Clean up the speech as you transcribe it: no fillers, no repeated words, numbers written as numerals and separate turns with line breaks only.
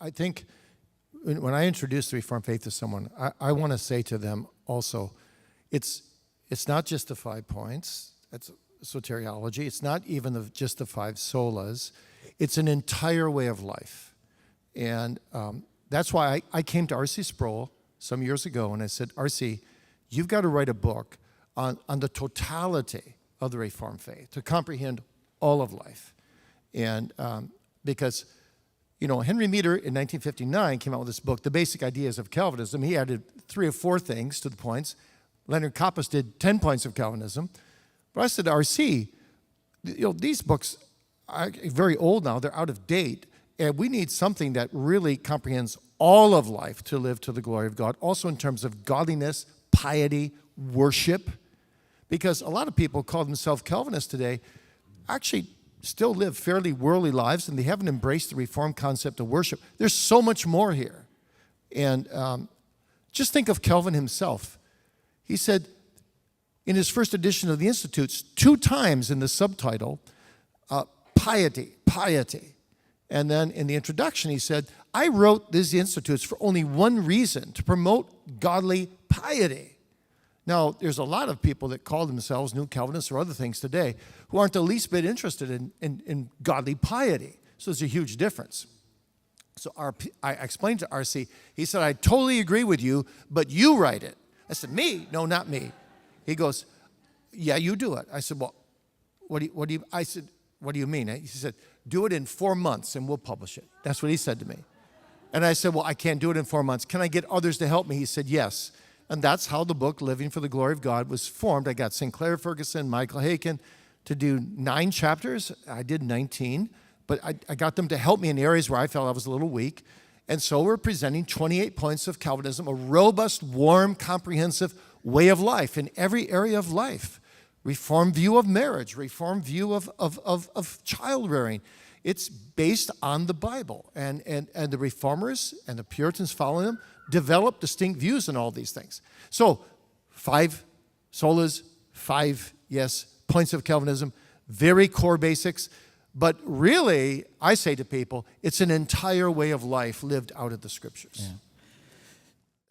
I think when I introduce the Reformed faith to someone, I want to say to them also, it's not just the 5 points. That's soteriology. It's not even just the 5 solas. It's an entire way of life. And that's why I came to R.C. Sproul some years ago and I said, R.C., you've got to write a book on the totality of the Reformed faith to comprehend all of life. And because, Henry Meader in 1959 came out with this book, The Basic Ideas of Calvinism. He added 3 or 4 things to the points. Leonard Coppas did 10 points of Calvinism. But I said to R.C., these books are very old now. They're out of date. And we need something that really comprehends all of life to live to the glory of God, also in terms of godliness, piety, worship. Because a lot of people call themselves Calvinists today actually still live fairly worldly lives, and they haven't embraced the Reformed concept of worship. There's so much more here. And just think of Calvin himself. He said in his first edition of the Institutes, 2 times in the subtitle, piety. And then in the introduction, he said, I wrote these Institutes for only one reason, to promote godly piety. Now, there's a lot of people that call themselves New Calvinists or other things today who aren't the least bit interested in godly piety. So there's a huge difference. So I explained to R.C., he said, I totally agree with you, but you write it. I said, me? No, not me. He goes, yeah, you do it. I said, well, I said, what do you mean? He said, do it in 4 months and we'll publish it. That's what he said to me. And I said, well, I can't do it in 4 months. Can I get others to help me? He said, yes. And that's how the book, Living for the Glory of God, was formed. I got St. Clair Ferguson, Michael Haken to do 9 chapters. I did 19, but I got them to help me in areas where I felt I was a little weak. And so we're presenting 28 points of Calvinism, a robust, warm, comprehensive way of life in every area of life. Reformed view of marriage, Reformed view of child rearing. It's based on the Bible. And the Reformers and the Puritans following them developed distinct views on all these things. So 5 solas, 5, points of Calvinism, very core basics. But really, I say to people, it's an entire way of life lived out of the Scriptures.
Yeah.